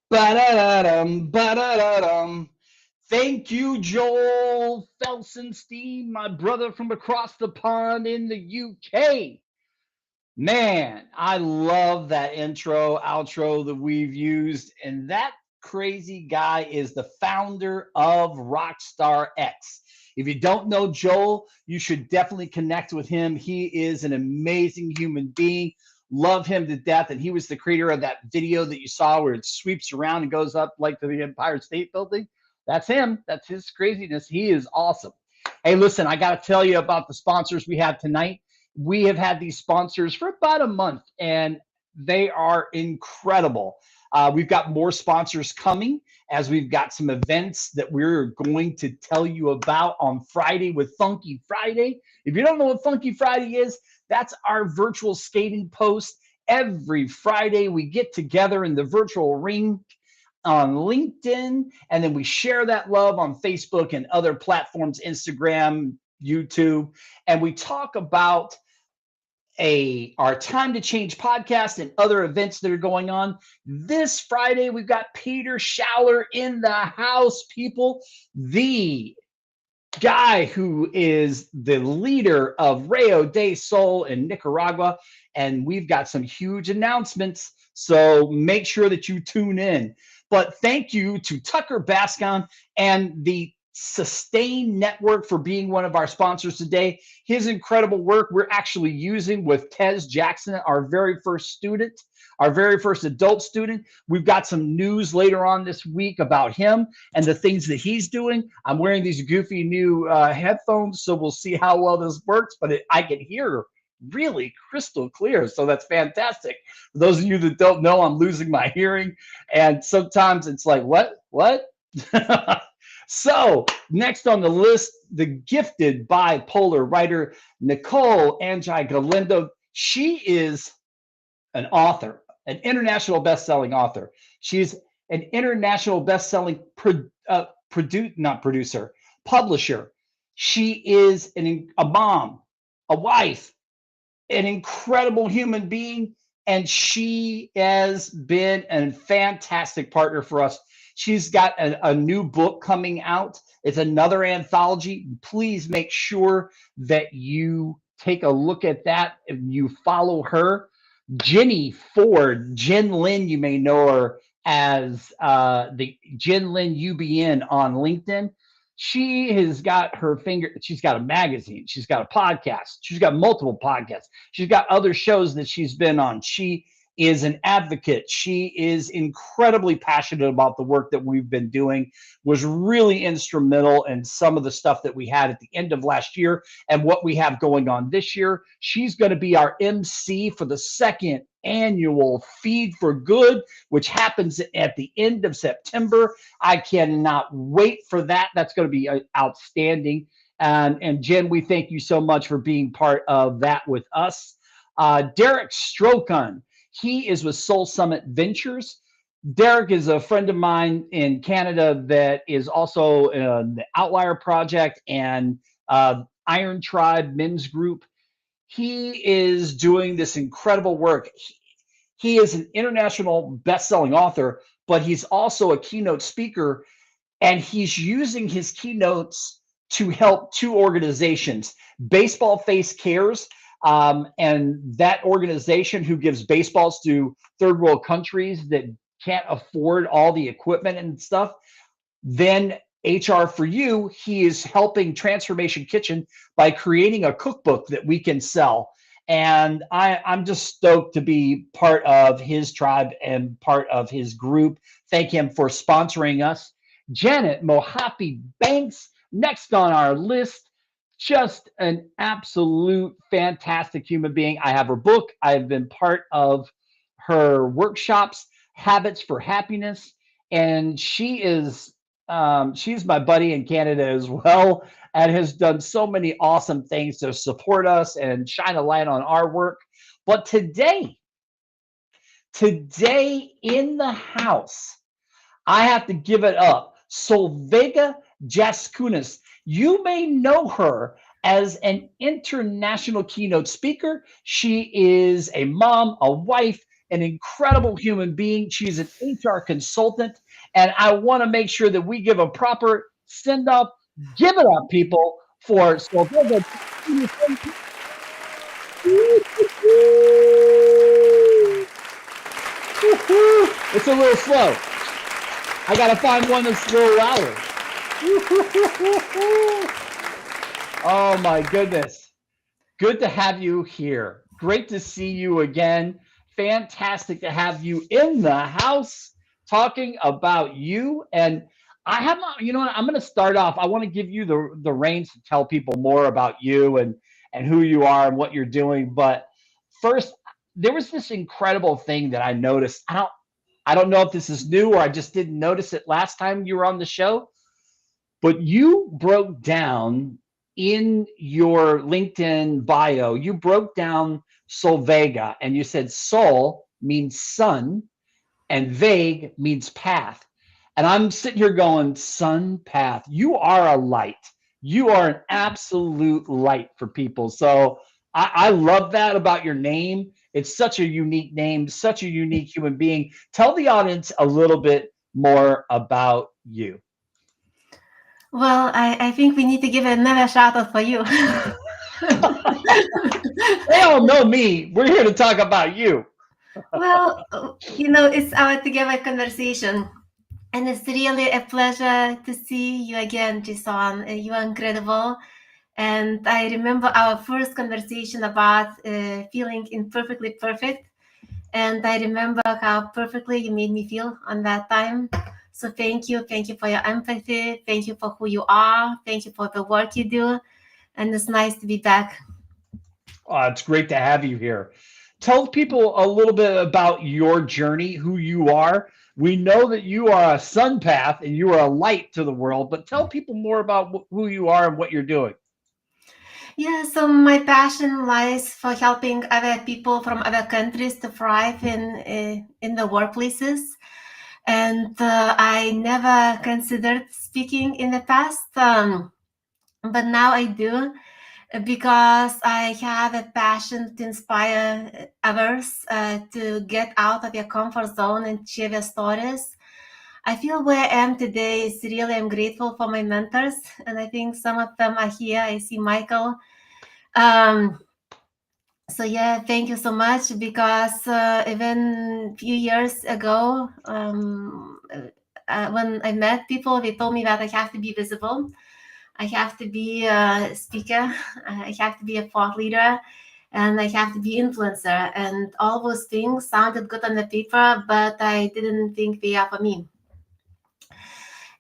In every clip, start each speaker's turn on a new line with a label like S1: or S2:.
S1: Ba-da-da-dum, ba-da-da-dum. Thank you, Joel Felsenstein, my brother from across the pond in the UK. Man, I love that intro, outro that we've used. And that crazy guy is the founder of Rockstar X. If you don't know Joel, you should definitely connect with him. He is an amazing human being. Love him to death. And he was the creator of that video that you saw where it sweeps around and goes up like to the Empire State Building. That's him. That's his craziness. He is awesome. Hey, listen, I got to tell you about the sponsors we have tonight. We have had these sponsors for about a month, and they are incredible. We've got more sponsors coming as we've got some events that we're going to tell you about on Friday with Funky Friday. If you don't know what Funky Friday is, that's our virtual skating post. Every Friday, we get together in the virtual ring on LinkedIn, and then we share that love on Facebook and other platforms, Instagram, YouTube, and we talk about our Time to Change podcast and other events that are going on. This Friday, we've got Peter Schaller in the house, people. The guy who is the leader of Rayo de Sol in Nicaragua. And we've got some huge announcements. So make sure that you tune in. But thank you to Tucker Bascon and the Sustain Network for being one of our sponsors today. His incredible work we're actually using with Tez Jackson, our very first student, our very first adult student. We've got some news later on this week about him and the things that he's doing. I'm wearing these goofy new headphones, so we'll see how well this works, but I can hear really crystal clear, so that's fantastic. For those of you that don't know, I'm losing my hearing, and sometimes it's like, what? So next on the list, the gifted bipolar writer, Nicole Angi Galindo. She is an author, an international best-selling author. She's an international best-selling publisher. She is a mom, a wife, an incredible human being, and she has been a fantastic partner for us. She's got a new book coming out. It's another anthology. Please make sure that you take a look at that and you follow her. Jenny Ford, Jen Lynn, you may know her as the Jen Lynn UBN on LinkedIn. She has got she's got a magazine, she's got a podcast, she's got multiple podcasts, she's got other shows that she's been on. She is an advocate. She is incredibly passionate about the work that we've been doing, was really instrumental in some of the stuff that we had at the end of last year and what we have going on this year. She's going to be our MC for the second annual Feed for Good, which happens at the end of September. I cannot wait for that. That's going to be outstanding. And Jen, we thank you so much for being part of that with us. Derek Strokon, he is with Soul Summit Ventures. Derek is a friend of mine in Canada that is also the Outlier Project and Iron Tribe Men's Group. He is doing this incredible work. He is an international best-selling author, but he's also a keynote speaker, and he's using his keynotes to help two organizations. Baseball Face Cares, and that organization who gives baseballs to third world countries that can't afford all the equipment and stuff. Then HR for You, he is helping Transformation Kitchen by creating a cookbook that we can sell. And I'm just stoked to be part of his tribe and part of his group. Thank him for sponsoring us. Janet Mohapi Banks, next on our list, just an absolute fantastic human being. I have her book. I've been part of her workshops, Habits for Happiness, and she's my buddy in Canada as well, and has done so many awesome things to support us and shine a light on our work. But today in the house, I have to give it up. Solveiga Jaskunas. You may know her as an international keynote speaker. She is a mom, a wife, an incredible human being. She's an HR consultant. And I want to make sure that we give a proper send off. Give it up, people, for Solveiga Jaskunas. It's a little slow. I gotta find one that's a little louder. Oh my goodness. Good to have you here. Great to see you again. Fantastic to have you in the house talking about you. And I have, you know what, I'm going to start off. I want to give you the reins to tell people more about you and who you are and what you're doing. But first, there was this incredible thing that I noticed. I don't know if this is new or I just didn't notice it last time you were on the show, but you broke down in your LinkedIn bio, you broke down Solveiga and you said Sol means sun and vague means path. And I'm sitting here going, sun path, you are a light. You are an absolute light for people. So I love that about your name. It's such a unique name, such a unique human being. Tell the audience a little bit more about you.
S2: Well, I think we need to give another shout out for you.
S1: They all know me. We're here to talk about you.
S2: Well, it's our together conversation. And it's really a pleasure to see you again, Jason. You are incredible. And I remember our first conversation about feeling imperfectly perfect. And I remember how perfectly you made me feel on that time. So thank you. Thank you for your empathy. Thank you for who you are. Thank you for the work you do. And it's nice to be back.
S1: It's great to have you here. Tell people a little bit about your journey, who you are. We know that you are a sun path and you are a light to the world, but tell people more about who you are and what you're doing.
S2: Yeah, so my passion lies for helping other people from other countries to thrive in the workplaces. And I never considered speaking in the past, but now I do because I have a passion to inspire others to get out of their comfort zone and share their stories. I feel where I am today is really, I'm grateful for my mentors, and I think some of them are here. I see Michael. Um, so yeah, thank you so much because even a few years ago, when I met people, they told me that I have to be visible. I have to be a speaker. I have to be a thought leader, and I have to be influencer. And all those things sounded good on the paper, but I didn't think they are for me.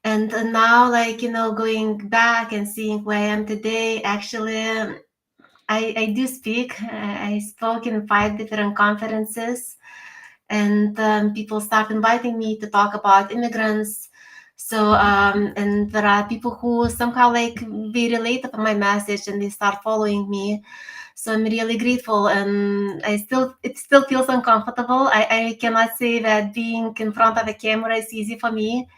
S2: And now, going back and seeing where I am today, actually, I do speak. I spoke in 5 different conferences, and people start inviting me to talk about immigrants. So, and there are people who somehow they relate to my message and they start following me. So I'm really grateful, and it still feels uncomfortable. I cannot say that being in front of a camera is easy for me,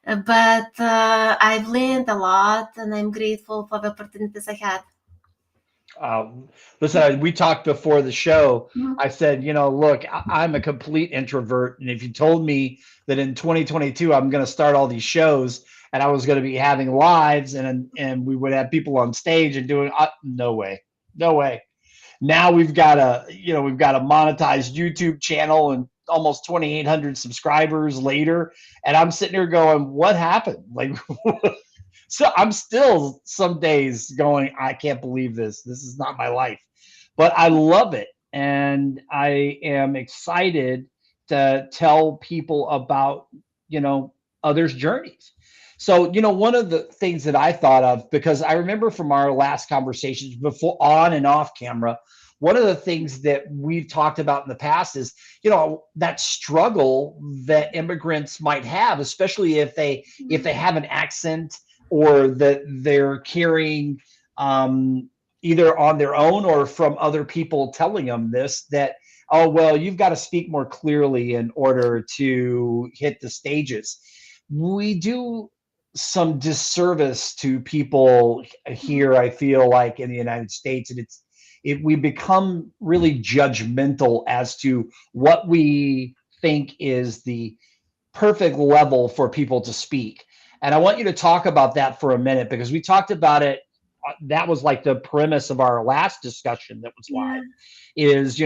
S2: but I've learned a lot, and I'm grateful for the opportunities I had.
S1: Listen, we talked before the show.
S2: Mhm.
S1: I said, look, I'm a complete introvert. And if you told me that in 2022, I'm going to start all these shows and I was going to be having lives and we would have people on stage and doing, no way, no way. Now we've got a monetized YouTube channel and almost 2,800 subscribers later. And I'm sitting here going, what happened? Like, so I'm still some days going, I can't believe this. This is not my life. but I love it. And I am excited to tell people about, others' journeys. So, one of the things that I thought of, because I remember from our last conversations before on and off camera, one of the things that we've talked about in the past is, that struggle that immigrants might have, especially if they have an accent or that they're carrying either on their own or from other people telling them this, that, oh, well, you've got to speak more clearly in order to hit the stages. We do some disservice to people here, I feel like, in the United States, and we become really judgmental as to what we think is the perfect level for people to speak. And I want you to talk about that for a minute, because we talked about it. That was like the premise of our last discussion that was
S2: Yeah.
S1: live, is,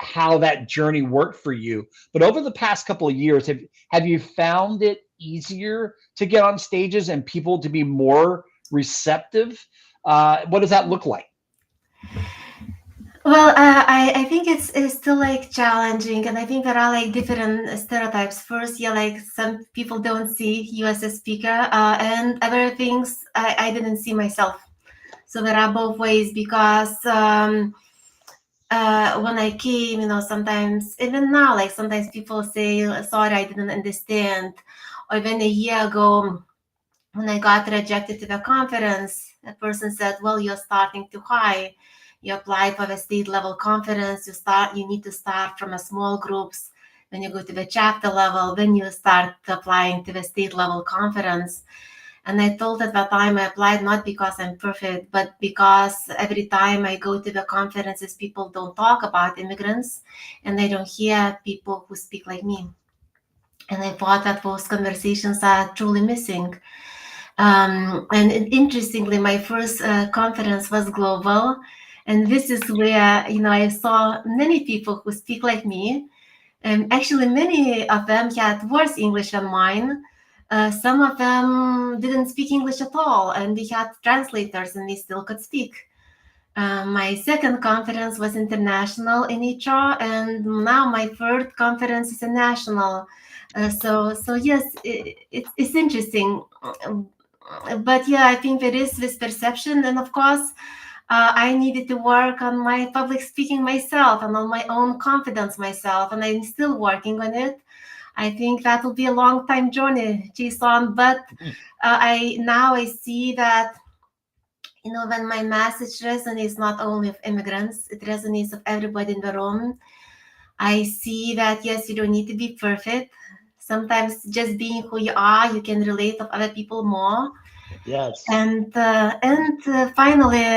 S1: how that journey worked for you. But over the past couple of years, have you found it easier to get on stages and people to be more receptive? What does that look like?
S2: Well, I think it's still like challenging, and I think there are like different stereotypes. First, yeah, like some people don't see you as a speaker, and other things I didn't see myself. So there are both ways, because when I came, sometimes even now, like sometimes people say, "Sorry, I didn't understand," or even a year ago when I got rejected to the conference, a person said, "Well, you're starting too high. You applied for the state level conference. You need to start from a small groups. When you go to the chapter level, then you start applying to the state level conference." And I told at that time I applied not because I'm perfect, but because every time I go to the conferences, people don't talk about immigrants and they don't hear people who speak like me. And I thought that those conversations are truly missing. And interestingly, my first conference was global. And this is where, I saw many people who speak like me. And actually, many of them had worse English than mine. Some of them didn't speak English at all, and we had translators, and they still could speak. My second conference was international in HR, and now my third conference is a national. So yes, it's interesting. But yeah, I think there is this perception, and of course, I needed to work on my public speaking myself and on my own confidence myself, and I'm still working on it. I think that will be a long time journey, Jason. But I see that when my message resonates not only with immigrants, it resonates with everybody in the room. I see that yes, you don't need to be perfect. Sometimes just being who you are, you can relate with other people more.
S1: Yes.
S2: And finally,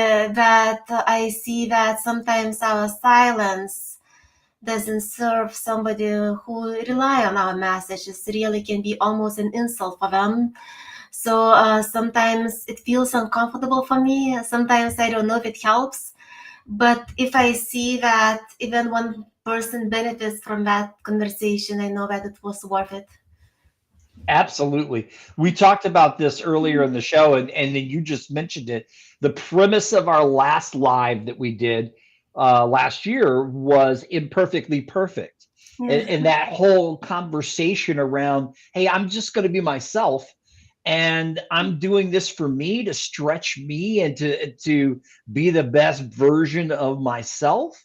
S2: that I see that sometimes our silence doesn't serve somebody who rely on our messages. Really can be almost an insult for them. So sometimes it feels uncomfortable for me. Sometimes I don't know if it helps. But if I see that even one person benefits from that conversation, I know that it was worth it.
S1: Absolutely. We talked about this earlier in the show, and then you just mentioned it. The premise of our last live that we did last year was imperfectly perfect.
S2: Yeah.
S1: And that whole conversation around, hey, I'm just going to be myself. And I'm doing this for me, to stretch me and to be the best version of myself.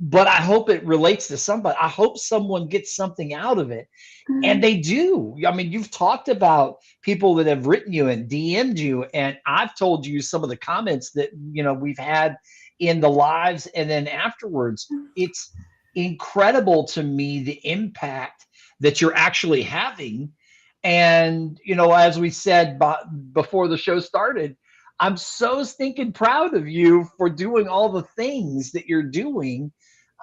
S1: But I hope it relates to somebody. I hope someone gets something out of it, and
S2: Mhm.
S1: they do. I mean, you've talked about people that have written you and DM'd you, and I've told you some of the comments that we've had in the lives, and then afterwards. It's incredible to me the impact that you're actually having. And as we said before the show started, I'm so stinking proud of you for doing all the things that you're doing,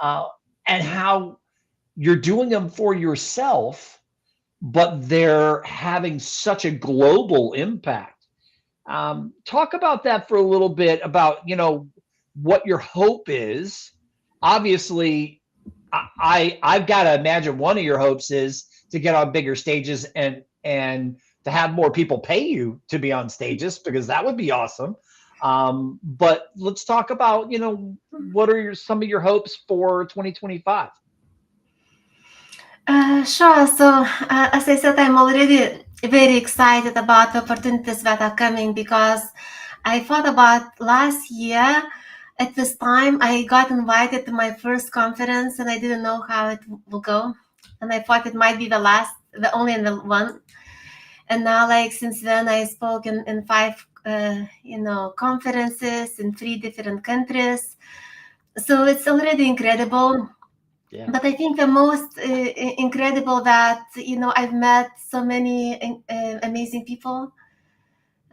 S1: uh, and how you're doing them for yourself, but they're having such a global impact. Talk about that for a little bit, about what your hope is. Obviously, I've got to imagine one of your hopes is to get on bigger stages, and to have more people pay you to be on stages, because that would be awesome. But let's talk about, what are some of your hopes for 2025?
S2: Sure. So, as I said, I'm already very excited about the opportunities that are coming because I thought about last year. At this time, I got invited to my first conference and I didn't know how it will go. And I thought it might be the last, the only and the one. And now, like, since then, I spoke in five, conferences in 3 different countries. So it's already incredible.
S1: Yeah.
S2: But I think the most incredible that I've met so many amazing people,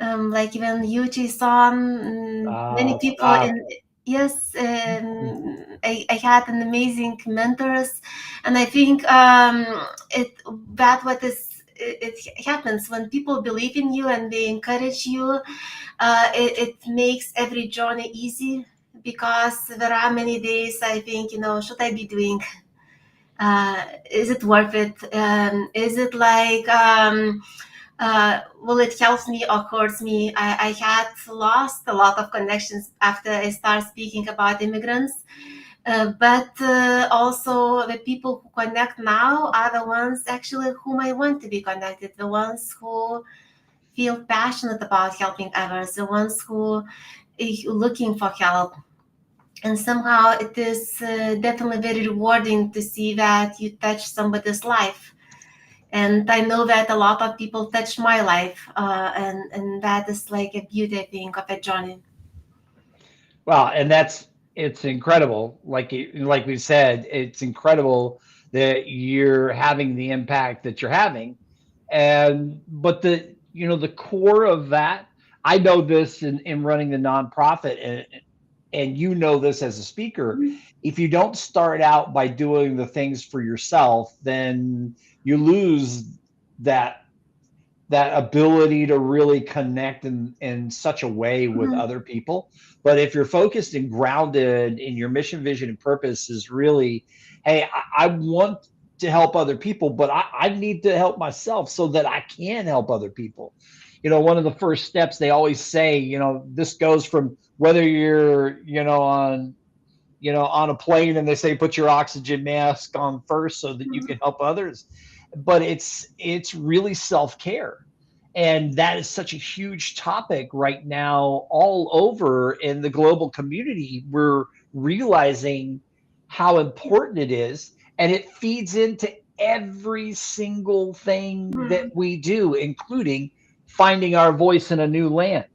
S2: like even Yuji Son, many people.
S1: Stop.
S2: In yes, I had an amazing mentors, and I think it that what is it happens when people believe in you and they encourage you. It makes every journey easy because there are many days I think should I be doing is it worth it? Is it like, will it help me or hurts me? I had lost a lot of connections after I started speaking about immigrants. But also the people who connect now are the ones actually whom I want to be connected, the ones who feel passionate about helping others, the ones who are looking for help. And somehow it is definitely very rewarding to see that you touch somebody's life. And I know that a lot of people touch my life, and that is like a beauty, I think, of a journey.
S1: Well, and it's incredible. Like we said, it's incredible that you're having the impact that you're having. And but the core of that, I know this in running the nonprofit, and this as a speaker. If you don't start out by doing the things for yourself, then you lose that that ability to really connect in such a way with
S2: Mhm.
S1: other people. But if you're focused and grounded in your mission, vision, and purpose, is really, hey, I want to help other people, but I need to help myself so that I can help other people. One of the first steps they always say, this goes from whether you're, on a plane and they say put your oxygen mask on first so that you can help others. But it's really self-care. And that is such a huge topic right now all over in the global community. We're realizing how important it is, and it feeds into every single thing that
S2: Mhm.
S1: we do, including finding our voice in a new land.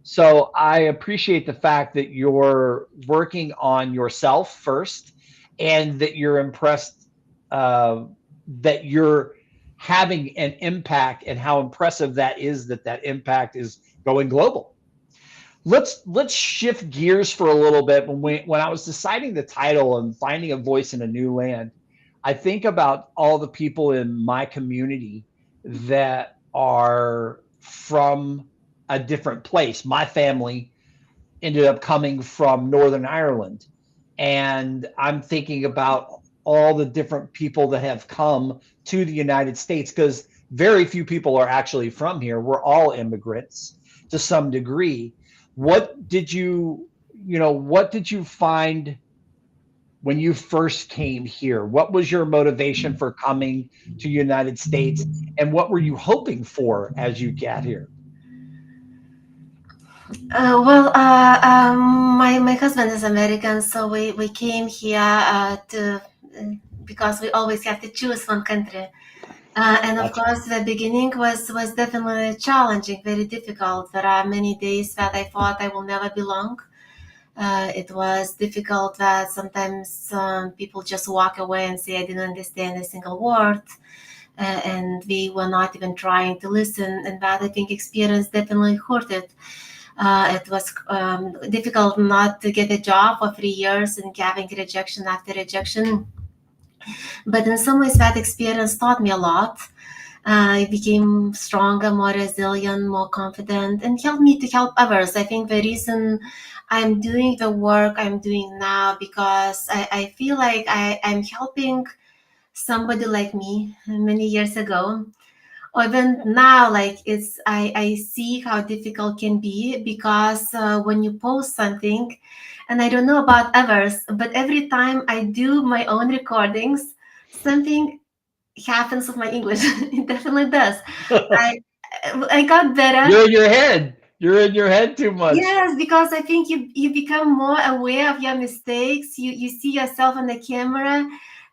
S1: So I appreciate the fact that you're working on yourself first, and that you're impressed, that you're having an impact, and how impressive that is, that impact is going global. Let's shift gears for a little bit. When I was deciding the title and finding a voice in a new land, I think about all the people in my community that are from a different place. My family ended up coming from Northern Ireland. And I'm thinking about all the different people that have come to the United States, because very few people are actually from here. We're all immigrants to some degree. What did you find when you first came here? What was your motivation for coming to the United States? And what were you hoping for as you got here?
S2: My husband is American, so we came here to because we always have to choose one country. And of
S1: Gotcha.
S2: course, the beginning was definitely challenging, very difficult. There are many days that I thought I will never belong. It was difficult that sometimes people just walk away and say I didn't understand a single word, and we were not even trying to listen. And that I think experience definitely hurt it. It was difficult not to get a job for 3 years and having rejection after rejection. But in some ways, that experience taught me a lot. I became stronger, more resilient, more confident, and helped me to help others. I think the reason I'm doing the work I'm doing now because I feel like I'm helping somebody like me many years ago, even now, like I see how difficult can be, because when you post something, and I don't know about others, but every time I do my own recordings, something happens with my English. It definitely does. I I got better.
S1: You're in your head. You're in your head too much.
S2: Yes, because I think you become more aware of your mistakes. You see yourself on the camera,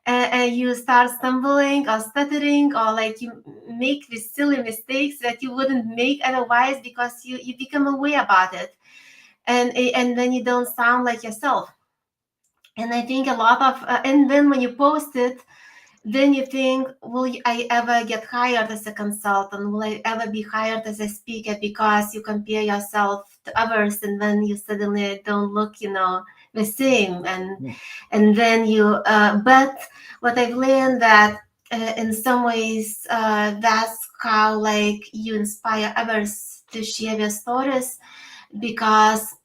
S2: and you start stumbling or stuttering, or like you make these silly mistakes that you wouldn't make otherwise, because you become aware about it, and then you don't sound like yourself. And I think a lot of and then when you post it, then you think, will I ever get hired as a consultant? Will I ever be hired as a speaker? Because you compare yourself to others, and then you suddenly don't look, the same. And then you, but what I've learned that in some ways, that's how like you inspire others to share their stories, because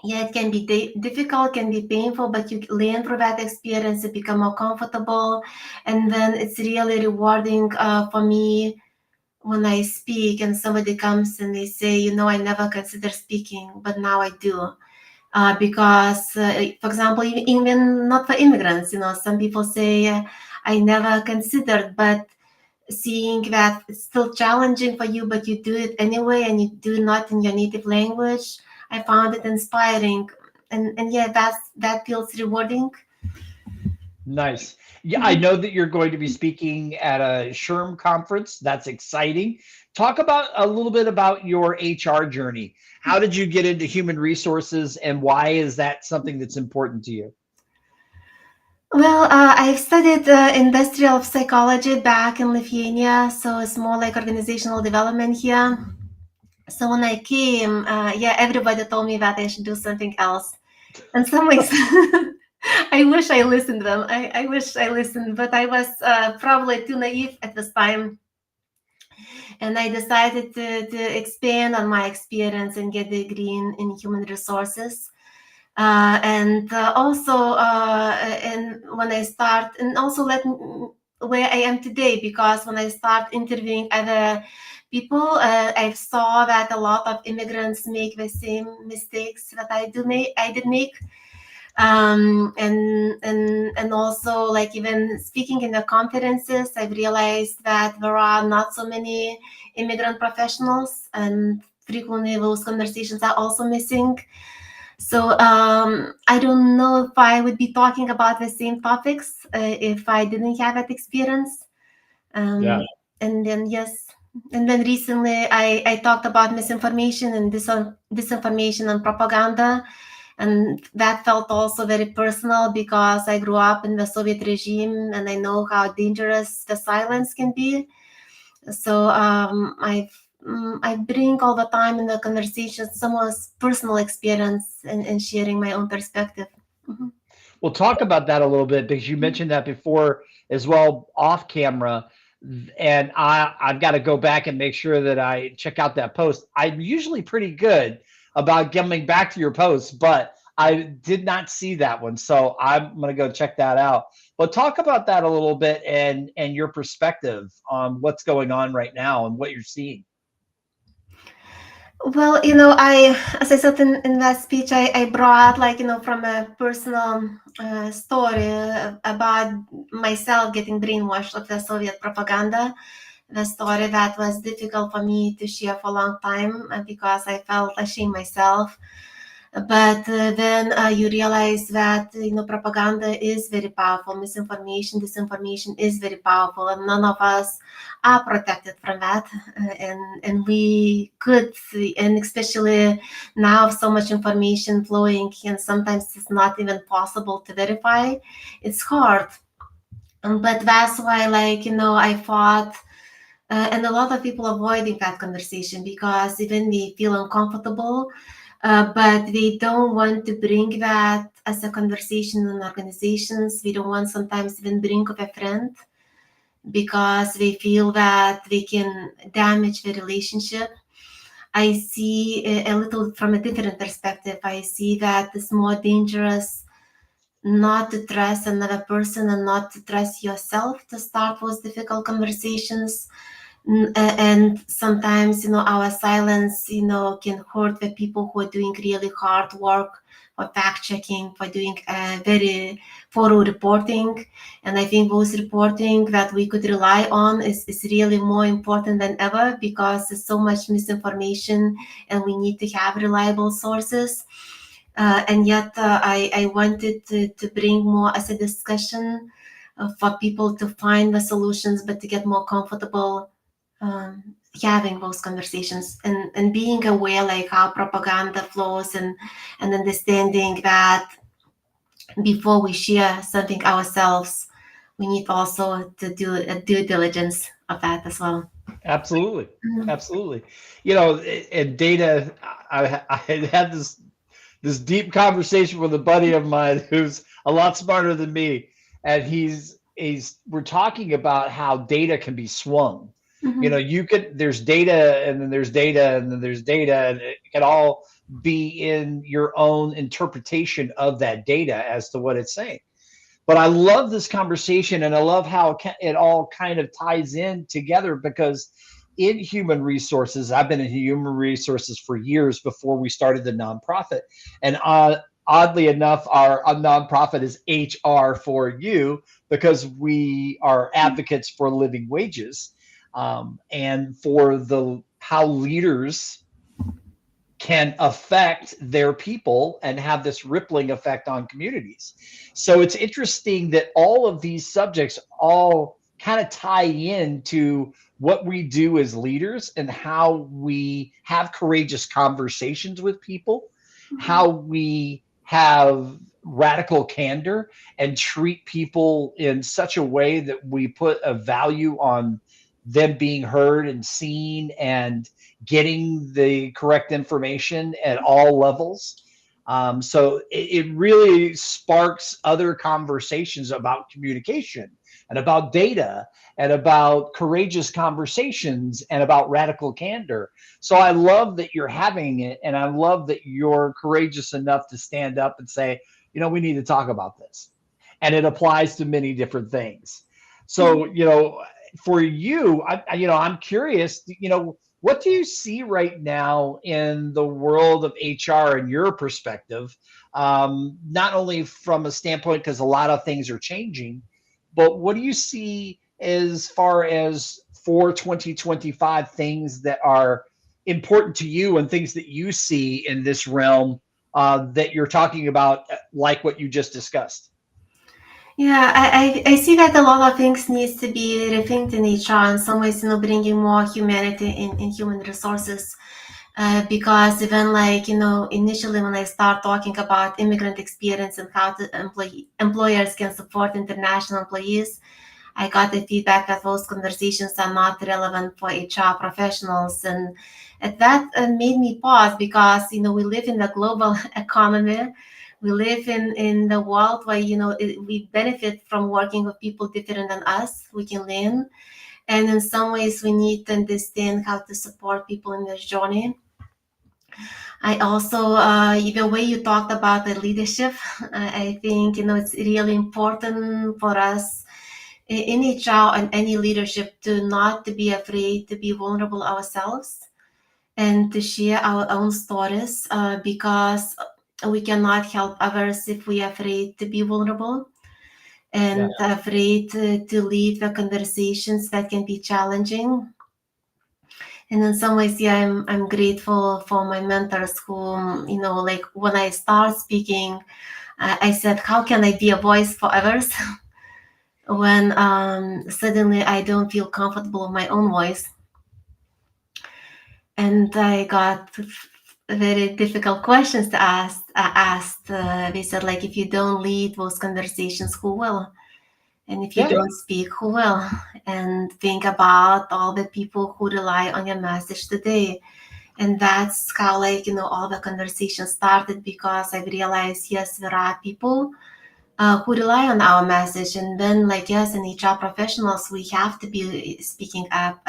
S2: yeah, it can be difficult, can be painful, but you learn through that experience, you become more comfortable. And then it's really rewarding for me when I speak and somebody comes and they say, I never considered speaking, but now I do. Because, for example, even not for immigrants, some people say, I never considered, but seeing that it's still challenging for you, but you do it anyway, and you do not in your native language, I found it inspiring. And yeah, that feels rewarding.
S1: Nice. Yeah, I
S2: Mhm.
S1: know that you're going to be speaking at a SHRM conference. That's exciting. Talk about a little bit about your HR journey. How did you get into human resources, and why is that something that's important to you?
S2: Well, I've studied industrial psychology back in Lithuania, so it's more like organizational development here. So when I came, yeah, everybody told me that I should do something else. In some ways, I wish I listened to them. I wish I listened, but I was probably too naive at this time. And I decided to expand on my experience and get a degree in human resources. And also, and when I start, and also where I am today, because when I start interviewing other people, I saw that a lot of immigrants make the same mistakes that I did make. And also, like, even speaking in the conferences, I've realized that there are not so many immigrant professionals, and frequently those conversations are also missing. So I don't know if I would be talking about the same topics if I didn't have that experience.
S1: Yeah.
S2: um, and then yes, and then recently I talked about misinformation and disinformation and propaganda, and that felt also very personal, because I grew up in the Soviet regime and I know how dangerous the silence can be. So I bring all the time in the conversation someone's personal experience, and sharing my own perspective. Mhm.
S1: We'll talk about that a little bit, because you mentioned that before as well off camera. And I've got to go back and make sure that I check out that post. I'm usually pretty good about coming back to your posts, but I did not see that one. So I'm going to go check that out. But talk about that a little bit, and your perspective on what's going on right now and what you're seeing.
S2: Well, as I said in that speech, I brought, like, from a personal story about myself getting brainwashed of the Soviet propaganda, the story that was difficult for me to share for a long time, because I felt ashamed myself. But then you realize that propaganda is very powerful, misinformation, disinformation is very powerful, and none of us are protected from that. And we could see, and especially now, so much information flowing, and sometimes it's not even possible to verify. It's hard. But that's why, like, I fought, and a lot of people avoiding that conversation, because even they feel uncomfortable, but they don't want to bring that as a conversation in organizations. We don't want sometimes even bring up a friend, because they feel that they can damage the relationship. I see a little from a different perspective. I see that it's more dangerous not to trust another person and not to trust yourself to start those difficult conversations. And sometimes, our silence, can hurt the people who are doing really hard work for fact checking, for doing very thorough reporting. And I think those reporting that we could rely on is really more important than ever, because there's so much misinformation and we need to have reliable sources. And yet, I wanted to bring more as a discussion for people to find the solutions, but to get more comfortable having those conversations, and being aware like how propaganda flows, and understanding that before we share something ourselves, we need also to do a due diligence of that as well.
S1: Absolutely.
S2: Mhm.
S1: Absolutely. And data, I had this deep conversation with a buddy of mine who's a lot smarter than me, and he's we're talking about how data can be swung.
S2: Mhm.
S1: You could there's data, and then there's data, and then there's data, and it can all be in your own interpretation of that data as to what it's saying. But I love this conversation, and I love how it all kind of ties in together, because in human resources, I've been in human resources for years before we started the nonprofit. And oddly enough, our nonprofit is HR for You, because we are advocates for living wages, and for the how leaders can affect their people and have this rippling effect on communities. So it's interesting that all of these subjects all kind of tie into what we do as leaders, and how we have courageous conversations with people, how we have radical candor and treat people in such a way that we put a value on them being heard and seen, and getting the correct information at all levels. So it really sparks other conversations about communication, and about data, and about courageous conversations, and about radical candor. So I love that you're having it, and I love that you're courageous enough to stand up and say, we need to talk about this. And it applies to many different things. So, for you, I'm curious, what do you see right now in the world of HR in your perspective? Not only from a standpoint, because a lot of things are changing, but what do you see as far as for 2025 things that are important to you, and things that you see in this realm that you're talking about, like what you just discussed?
S2: Yeah, I see that a lot of things needs to be rethinked in HR in some ways, bringing more humanity in human resources. Because even like, initially when I start talking about immigrant experience and how employers can support international employees, I got the feedback that those conversations are not relevant for HR professionals. And that made me pause, because, we live in the global economy. We live in the world where, we benefit from working with people different than us. We can learn. And in some ways, we need to understand how to support people in their journey. I also, the way you talked about the leadership, I think, it's really important for us in HR and any leadership to not to be afraid to be vulnerable ourselves, and to share our own stories, because we cannot help others if we are afraid to be vulnerable,
S1: Yeah.
S2: and afraid to lead the conversations that can be challenging. And in some ways, yeah, I'm grateful for my mentors who, like when I start speaking, I said, how can I be a voice for others when suddenly I don't feel comfortable with my own voice? And I got very difficult questions to ask. Asked. They said, like, if you don't lead those conversations, who will? And if you
S1: Yeah.
S2: don't speak, who will? And think about all the people who rely on your message today. And that's how, like, all the conversation started, because I realized, yes, there are people who rely on our message. And then, like, yes, in HR professionals, we have to be speaking up.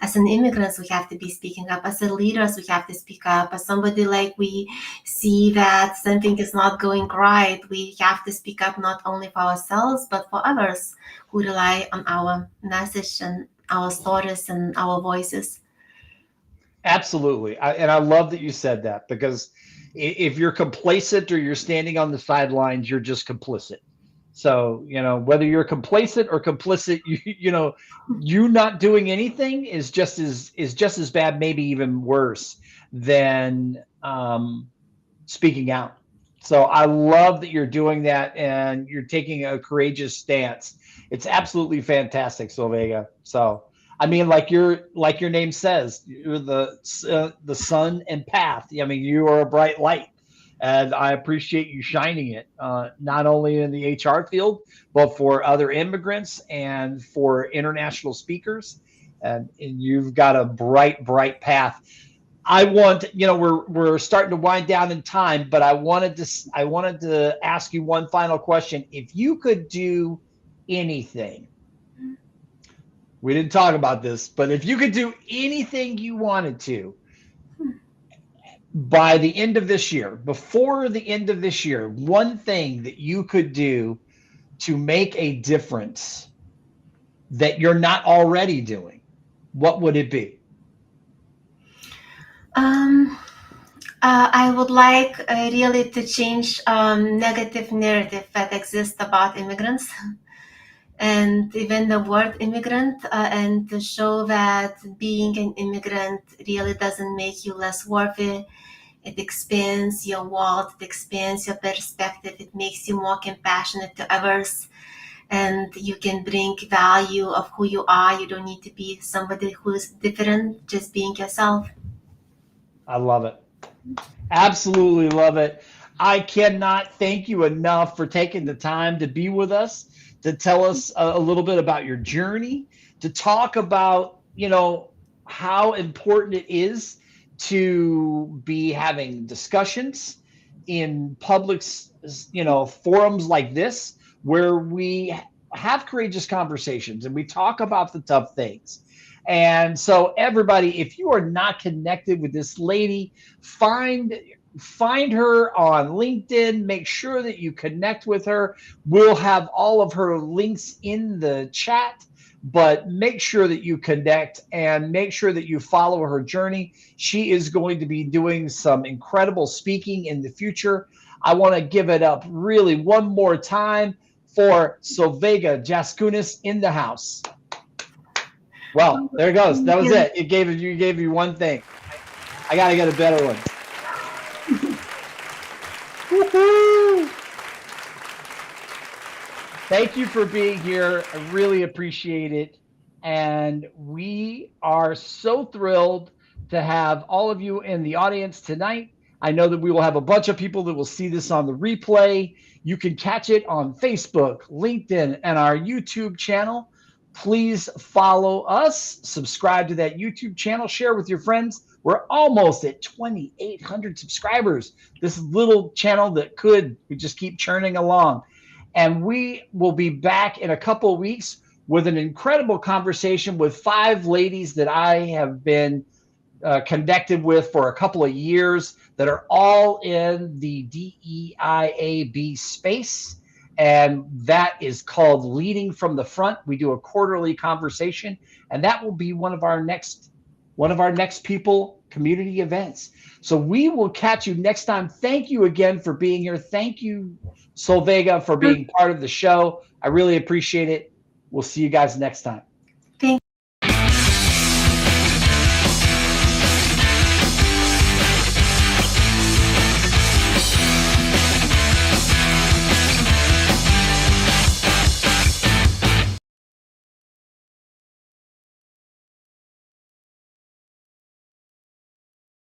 S2: As an immigrants, we have to be speaking up. As a leaders, we have to speak up. As somebody, like, we see that something is not going right, we have to speak up, not only for ourselves but for others who rely on our message. And our stories and our voices.
S1: Absolutely. And I love that you said that, because if you're complacent or you're standing on the sidelines, you're just complicit. So, whether you're complacent or complicit, you not doing anything is just as bad, maybe even worse than speaking out. So I love that you're doing that and you're taking a courageous stance. It's absolutely fantastic, Solveiga. So I mean, like your name says, you're the sun and path. I mean, you are a bright light, and I appreciate you shining it, not only in the HR field, but for other immigrants and for international speakers. And you've got a bright, bright path. I want, we're starting to wind down in time, but I wanted to ask you one final question. If you could do anything, we didn't talk about this, but if you could do anything you wanted to by the end of this year, before the end of this year, one thing that you could do to make a difference that you're not already doing, what would it be?
S2: Um, I would like really to change negative narrative that exists about immigrants and even the word immigrant, and to show that being an immigrant really doesn't make you less worthy. It expands your world, it expands your perspective, it makes you more compassionate to others, and you can bring value of who you are. You don't need to be somebody who's different, just being yourself.
S1: I love it. Absolutely love it. I cannot thank you enough for taking the time to be with us, to tell us a little bit about your journey, to talk about, how important it is to be having discussions in public, forums like this, where we have courageous conversations and we talk about the tough things. And so, everybody, if you are not connected with this lady, find her on LinkedIn. Make sure that you connect with her. We'll have all of her links in the chat, but make sure that you connect and make sure that you follow her journey. She is going to be doing some incredible speaking in the future. I want to give it up really one more time for Solveiga Jaskunas in the house. Well, there it goes. That was it. You gave you one thing. I gotta get a better one. Woo-hoo! Thank you for being here. I really appreciate it. And we are so thrilled to have all of you in the audience tonight. I know that we will have a bunch of people that will see this on the replay. You can catch it on Facebook, LinkedIn, and our YouTube channel. Please follow us, subscribe to that YouTube channel, share with your friends. We're almost at 2,800 subscribers. This little channel that we just keep churning along. And we will be back in a couple of weeks with an incredible conversation with 5 ladies that I have been connected with for a couple of years, that are all in the DEIAB space. And that is called Leading from the Front. We do a quarterly conversation, and that will be one of our next people community events. So we will catch you next time. Thank you again for being here. Thank you, Solveiga, for being part of the show. I really appreciate it. We'll see you guys next time.